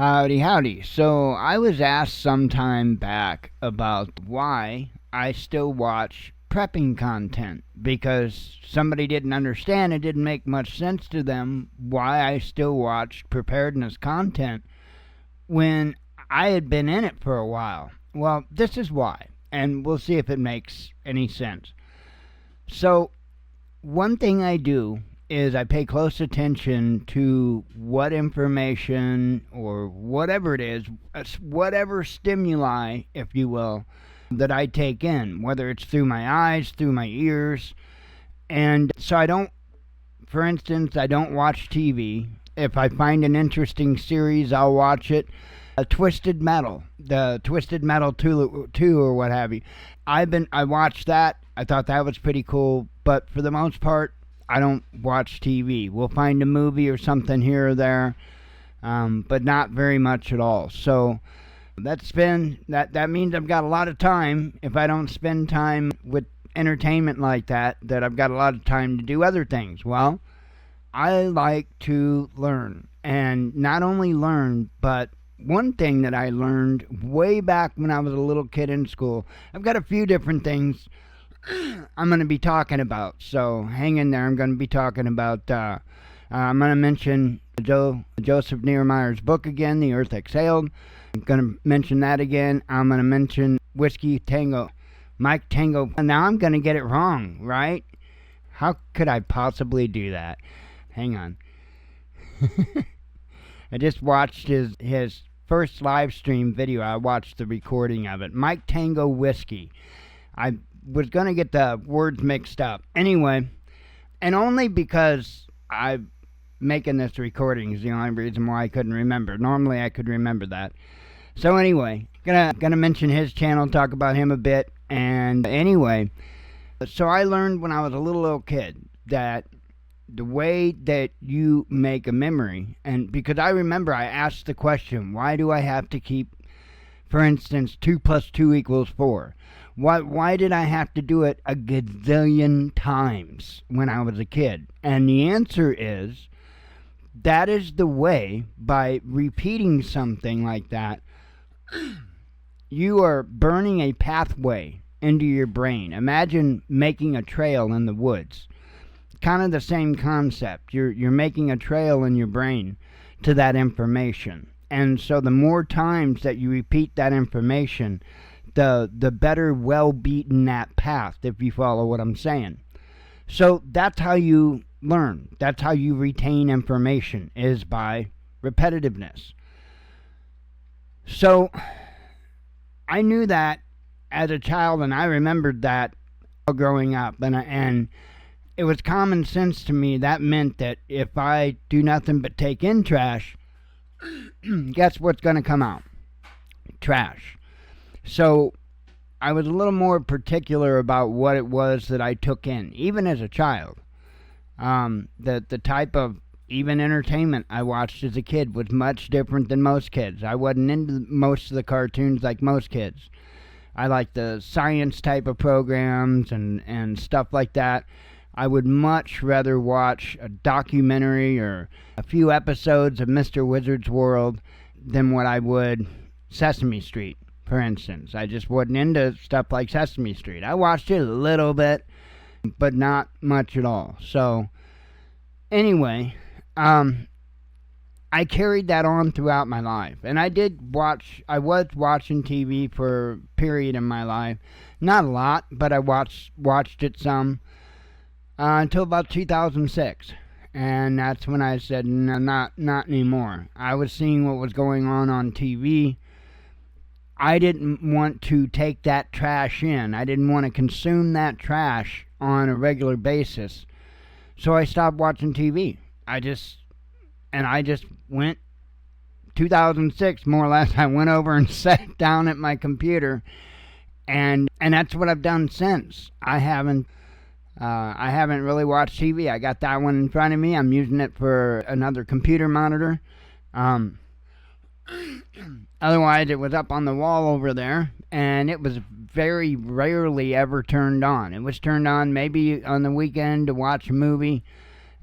Howdy, howdy. So I was asked some time back about why I still watch prepping content because somebody didn't understand, it didn't make much sense to them why I still watched preparedness content when I had been in it for a while. Well, this is why, and we'll see if it makes any sense. So, one thing I do is I pay close attention to what information or whatever it is, whatever stimuli, if you will, that I take in, whether it's through my eyes, through my ears. And so I don't, for instance, I don't watch TV. If I find an interesting series, I'll watch it. Twisted Metal, the Twisted Metal 2 or what have you. I watched that. I thought that was pretty cool, but for the most part, I don't watch TV. We'll find a movie or something here or there, but not very much at all. So that means I've got a lot of time. If I don't spend time with entertainment like that I've got a lot of time to do other things. Well, I like to learn, and not only learn, but one thing that I learned way back when I was a little kid in school. I've got a few different things I'm going to be talking about, so hang in there. I'm going to be talking about, I'm going to mention Joseph Niermeyer's book again, The Earth Exhaled. I'm going to mention that again. I'm going to mention Whiskey Tango, Mike Tango. Now I'm going to get it wrong, right? How could I possibly do that? Hang on. I just watched his first live stream video. I watched the recording of it. MikeTangoWhiskey. I was going to get the words mixed up. Anyway, and only because I'm making this recording is the only reason why I couldn't remember. Normally I could remember that. So anyway, gonna mention his channel, talk about him a bit. And anyway, so I learned when I was a little kid that the way that you make a memory, and because I remember I asked the question, why do I have to keep, for instance, 2 plus 2 equals 4? Why did I have to do it a gazillion times when I was a kid? And the answer is, that is the way, by repeating something like that, you are burning a pathway into your brain. Imagine making a trail in the woods. Kind of the same concept. You're making a trail in your brain to that information. And so the more times that you repeat that information, the better well-beaten that path, if you follow what I'm saying. So that's how you learn. That's how you retain information, is by repetitiveness. So I knew that as a child, and I remembered that growing up, and it was common sense to me. That meant that if I do nothing but take in trash, guess what's going to come out? Trash. So I was a little more particular about what it was that I took in, even as a child. The type of even entertainment I watched as a kid was much different than most kids. I wasn't into most of the cartoons like most kids. I liked the science type of programs and stuff like that. I would much rather watch a documentary or a few episodes of Mr. Wizard's World than what I would Sesame Street, for instance. I just wasn't into stuff like Sesame Street. I watched it a little bit, but not much at all. So, anyway, I carried that on throughout my life. And I was watching TV for a period in my life. Not a lot, but I watched it some until about 2006. And that's when I said, no, not anymore. I was seeing what was going on TV. I didn't want to take that trash in. I didn't want to consume that trash on a regular basis. So I stopped watching TV. I just went, 2006 more or less, I went over and sat down at my computer, and that's what I've done since. I haven't really watched TV. I got that one in front of me. I'm using it for another computer monitor. Otherwise, it was up on the wall over there, and it was very rarely ever turned on. It was turned on maybe on the weekend to watch a movie,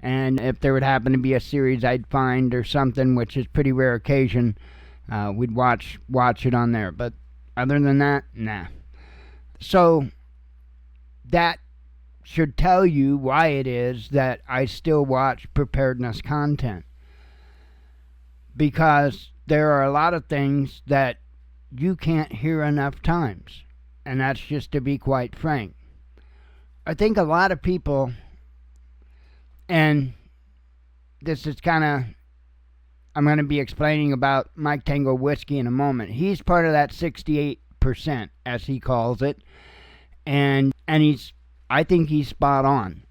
and if there would happen to be a series I'd find or something, which is pretty rare occasion, we'd watch it on there. But other than that, nah. So that should tell you why it is that I still watch preparedness content. Because there are a lot of things that you can't hear enough times. And that's just to be quite frank. I think a lot of people, and this is kind of, I'm going to be explaining about MikeTangoWhiskey in a moment. He's part of that 68%, as he calls it. And I think he's spot on.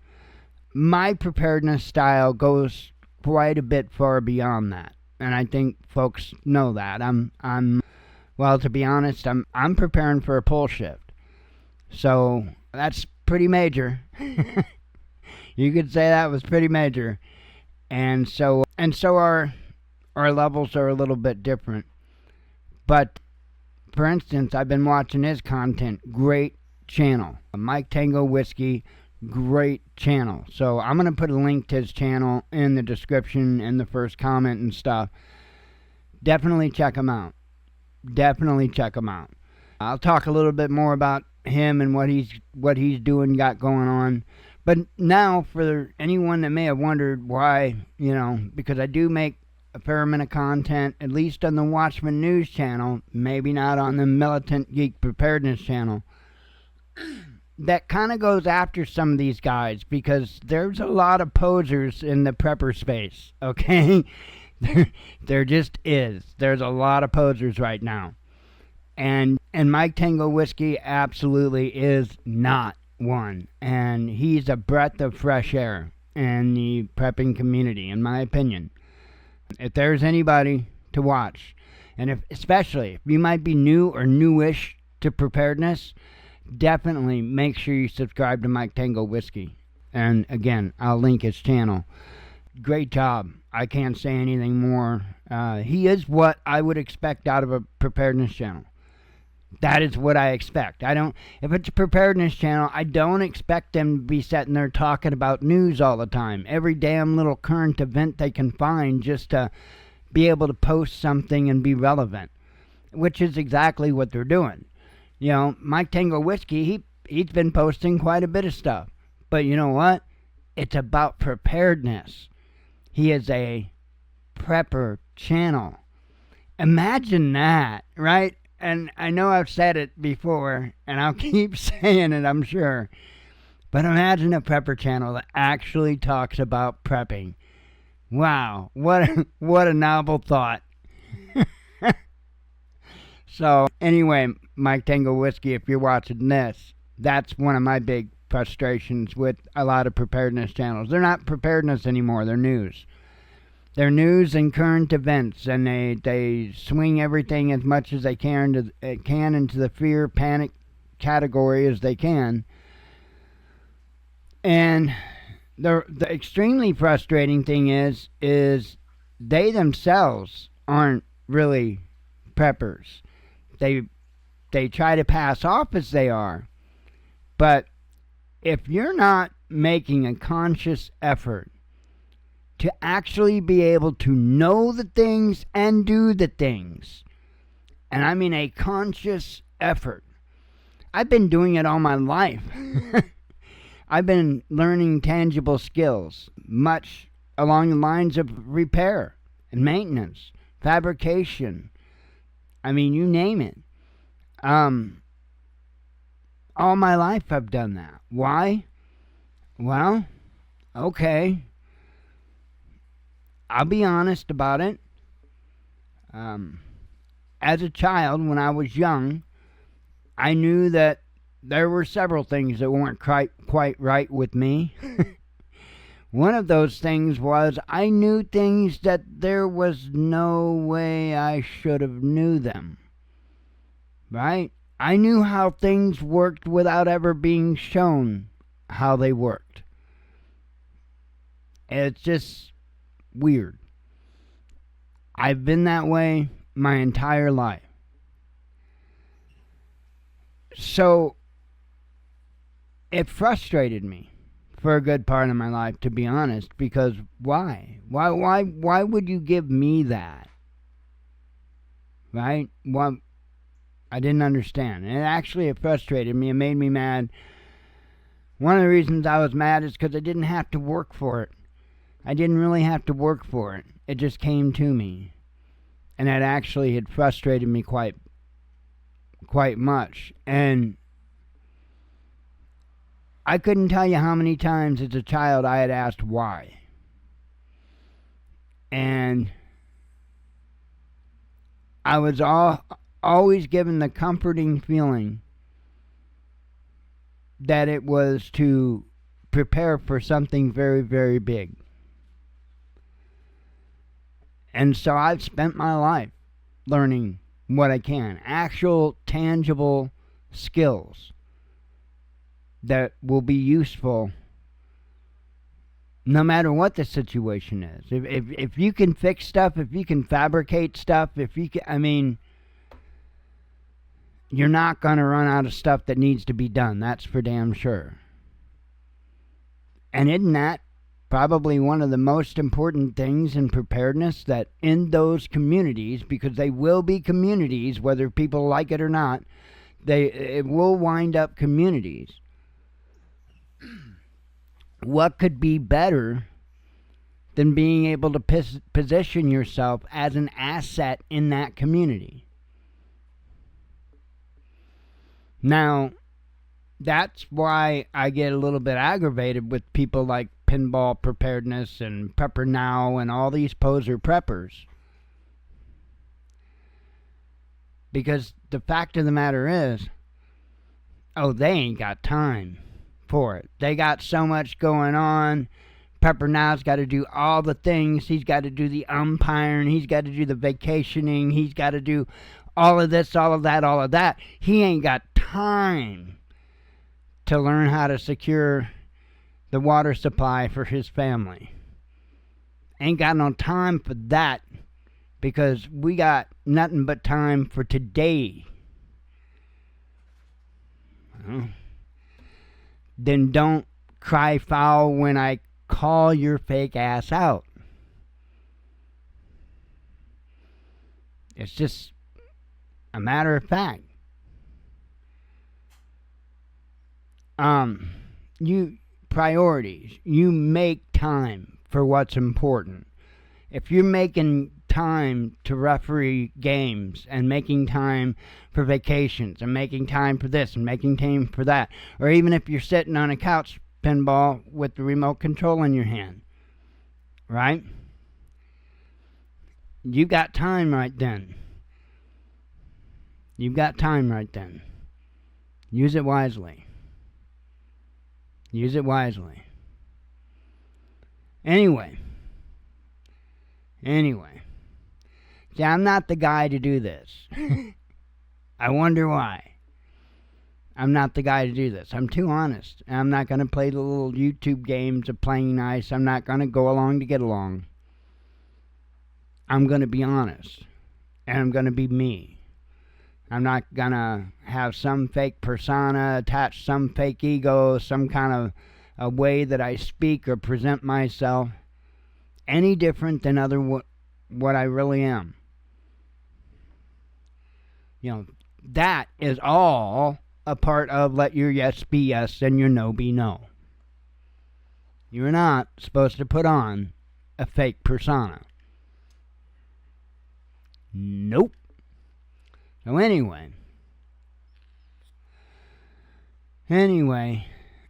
My preparedness style goes quite a bit far beyond that. And I think folks know that. Well, to be honest, I'm preparing for a pull shift. So that's pretty major. You could say that was pretty major. And so our levels are a little bit different. But for instance, I've been watching his content. Great channel. MikeTangoWhiskey, great channel. So I'm going to put a link to his channel in the description and the first comment and stuff. Definitely check him out. I'll talk a little bit more about him and what he's doing, got going on. But now, for anyone that may have wondered why, because I do make a fair amount of content, at least on the Watchman News channel, maybe not on the Militant Geek Preparedness channel, that kind of goes after some of these guys, because there's a lot of posers in the prepper space, okay? There just is. There's a lot of posers right now. And MikeTangoWhiskey absolutely is not one. And he's a breath of fresh air in the prepping community, in my opinion. If there's anybody to watch, and especially if you might be new or newish to preparedness, definitely make sure you subscribe to MikeTangoWhiskey. And again, I'll link his channel. Great job. I can't say anything more. He is what I would expect out of a preparedness channel. That is what I expect. If it's a preparedness channel, I don't expect them to be sitting there talking about news all the time. Every damn little current event they can find just to be able to post something and be relevant, which is exactly what they're doing. MikeTangoWhiskey, he's been posting quite a bit of stuff. But you know what? It's about preparedness. He is a prepper channel. Imagine that, right? And I know I've said it before, and I'll keep saying it, I'm sure. But imagine a prepper channel that actually talks about prepping. Wow, what a novel thought. So, anyway, MikeTangoWhiskey, if you're watching this, that's one of my big frustrations with a lot of preparedness channels. They're not preparedness anymore, they're news. They're news and current events, and they swing everything as much as they can into the fear, panic category as they can. And the extremely frustrating thing is they themselves aren't really preppers. They try to pass off as they are. But if you're not making a conscious effort to actually be able to know the things and do the things, and I mean a conscious effort. I've been doing it all my life. I've been learning tangible skills, much along the lines of repair and maintenance, fabrication. I mean, you name it. All my life I've done that. Why? Well, okay. I'll be honest about it. As a child, when I was young, I knew that there were several things that weren't quite right with me. One of those things was I knew things that there was no way I should have knew them. Right? I knew how things worked without ever being shown how they worked. It's just weird. I've been that way my entire life. So it frustrated me for a good part of my life, to be honest, because why? Why would you give me that? right? Well, I didn't understand. And it frustrated me. It made me mad. One of the reasons I was mad is because I didn't have to work for it. I didn't really have to work for it. It just came to me. And that actually had frustrated me quite much. And I couldn't tell you how many times as a child I had asked why. And I was always given the comforting feeling that it was to prepare for something very, very big. And so I've spent my life learning what I can. Actual, tangible skills that will be useful no matter what the situation is. If you can fix stuff, if you can fabricate stuff, if you can, I mean, you're not going to run out of stuff that needs to be done. That's for damn sure. And isn't that probably one of the most important things in preparedness, that in those communities, because they will be communities, whether people like it or not, it will wind up communities. What could be better than being able to position yourself as an asset in that community? Now, that's why I get a little bit aggravated with people like Pinball Preparedness and Prepper Now and all these poser preppers. Because the fact of the matter is, they ain't got time for it. They got so much going on. Prepper Now's got to do all the things. He's got to do the umpiring. He's got to do the vacationing. He's got to do all of this, all of that, all of that. He ain't got time to learn how to secure the water supply for his family. Ain't got no time for that, because we got nothing but time for today. Well, then don't cry foul when I call your fake ass out. It's just a matter of fact. Priorities. You make time for what's important. If you're making time to referee games and making time for vacations and making time for this and making time for that, or even if you're sitting on a couch pinball with the remote control in your hand, right? You've got time right then. You've got time right then. Use it wisely. Use it wisely. Anyway. See, I'm not the guy to do this. I wonder why. I'm not the guy to do this. I'm too honest. I'm not going to play the little YouTube games of playing nice. I'm not going to go along to get along. I'm going to be honest. And I'm going to be me. I'm not going to have some fake persona, attach some fake ego, some kind of a way that I speak or present myself any different than what I really am. That is all a part of let your yes be yes and your no be no. You're not supposed to put on a fake persona. Nope. So anyway,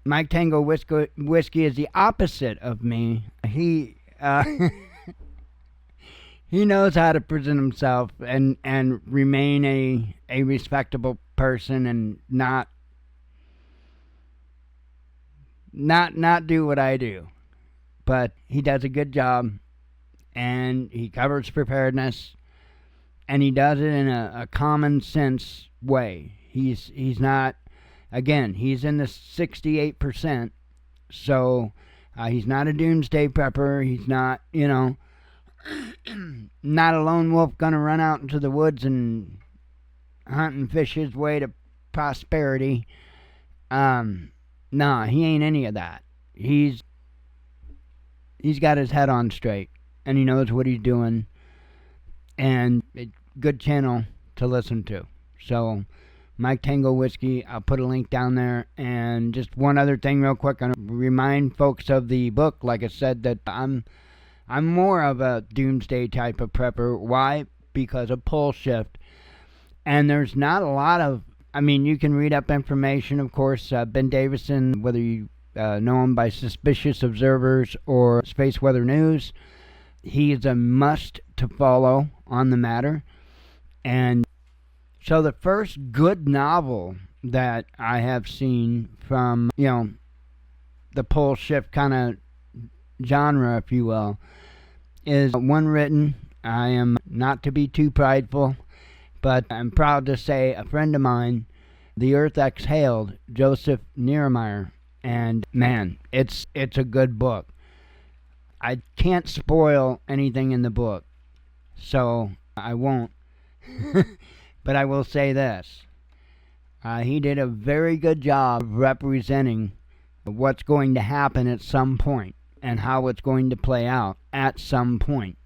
Mike Tango Whiskey is the opposite of me. He he knows how to present himself and remain a respectable person and not do what I do. But he does a good job, and he covers preparedness. And he does it in a common sense way. He's not, again, he's in the 68%. So he's not a doomsday prepper. He's not, not a lone wolf gonna run out into the woods and hunt and fish his way to prosperity. No, he ain't any of that. He's got his head on straight, and he knows what he's doing. and a good channel to listen to. So, MikeTangoWhiskey, I'll put a link down there. And just one other thing real quick, I want to remind folks of the book. Like I said, that I'm more of a doomsday type of prepper. Why? Because of pole shift. And there's not a lot of, I mean, you can read up information, of course. Ben Davison, whether you know him by Suspicious Observers or Space Weather News, he is a must to follow on the matter. And so the first good novel that I have seen from, the pole shift kind of genre, if you will, is one written, I am not to be too prideful, but I'm proud to say a friend of mine, The Earth Exhaled, Joseph Niemeyer. And man, it's a good book. I can't spoil anything in the book, so I won't. But I will say this. He did a very good job of representing what's going to happen at some point and how it's going to play out at some point.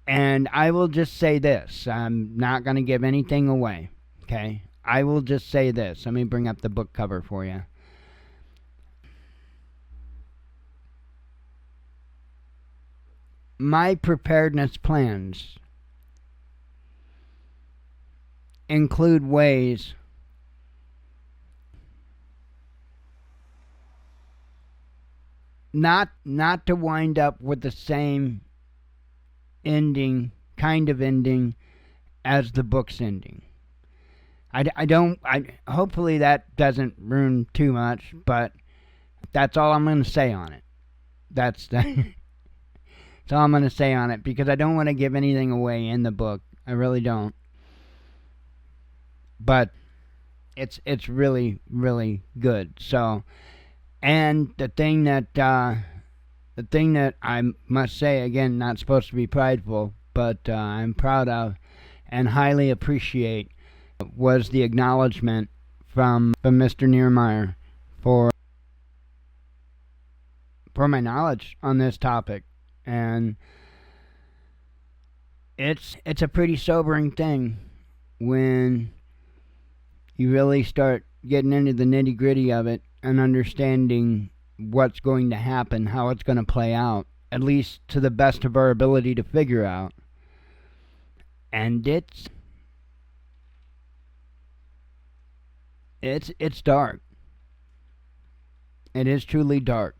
And I will just say this. I'm not going to give anything away, okay? I will just say this. Let me bring up the book cover for you. My preparedness plans include ways not to wind up with the same kind of ending as the book's ending. Hopefully that doesn't ruin too much, but that's all I'm going to say on it. That's all I'm going to say on it, because I don't want to give anything away in the book. I really don't. But it's really, really good. So, and the thing that I must say, again, not supposed to be prideful, but I'm proud of and highly appreciate, was the acknowledgement from Mr. Niemeyer for my knowledge on this topic. And it's a pretty sobering thing when you really start getting into the nitty-gritty of it and understanding what's going to happen, how it's going to play out, at least to the best of our ability to figure out. And it's dark. It is truly dark.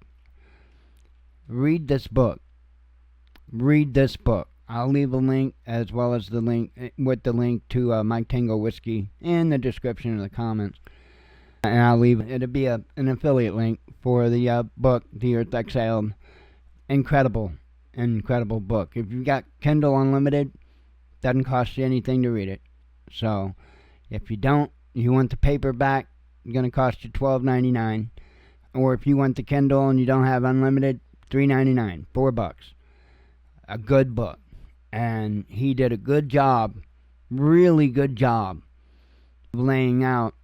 Read this book. Read this book. I'll leave a link, as well as the link to MikeTangoWhiskey in the description of the comments. And I'll leave, it'll be an affiliate link for the book, The Earth Exhaled. Incredible book. If you've got Kindle Unlimited, doesn't cost you anything to read it. So, if you don't, you want the paperback, it's going to cost you $12.99. Or if you want the Kindle and you don't have unlimited, $3.99, $4. A good book. And he did a good job, really good job, of laying out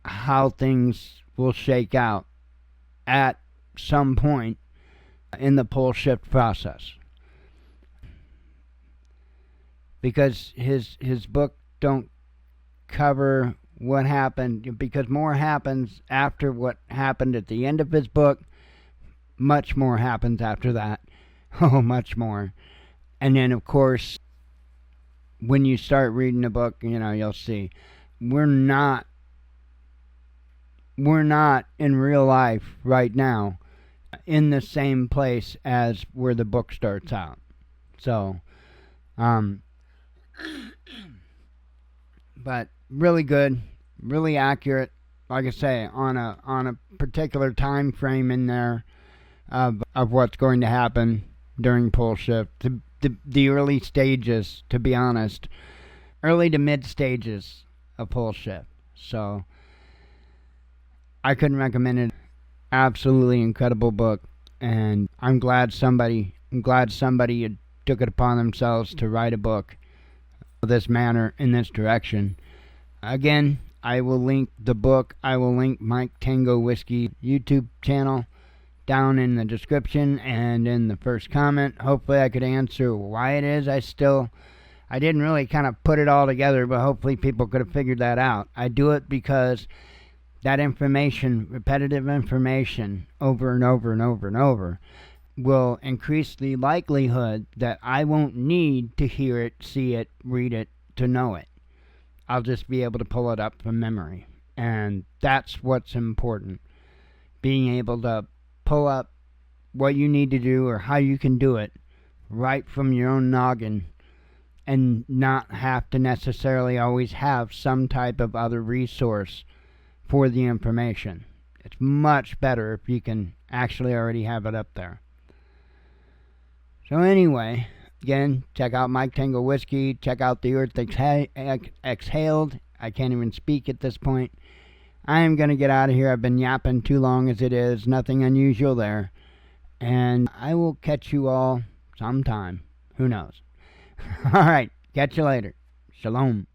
how things will shake out at some point in the pole shift process. Because his book don't cover what happened, because more happens after what happened at the end of his book. Much more happens after that. Oh, much more. And then, of course, when you start reading the book, you'll see we're not in real life right now in the same place as where the book starts out. So, but really good, really accurate. Like I say, on a particular time frame in there of what's going to happen during pole shift. The early stages, to be honest, early to mid stages of pole shift. So I couldn't recommend it. Absolutely incredible book, and I'm glad somebody took it upon themselves to write a book of this manner, in this direction. Again, I will link the book. I will link MikeTangoWhiskey YouTube channel down in the description and in the first comment. Hopefully I could answer why it is I didn't really kind of put it all together, but hopefully people could have figured that out. I do it because that information, repetitive information, over and over and over and over, will increase the likelihood that I won't need to hear it, see it, read it to know it. I'll just be able to pull it up from memory. And that's what's important. Being able to pull up what you need to do or how you can do it right from your own noggin and not have to necessarily always have some type of other resource for the information. It's much better if you can actually already have it up there. So anyway, again, check out MikeTangoWhiskey. Check out The Earth Exhaled. I can't even speak at this point. I am going to get out of here. I've been yapping too long as it is. Nothing unusual there. And I will catch you all sometime. Who knows? All right. Catch you later. Shalom.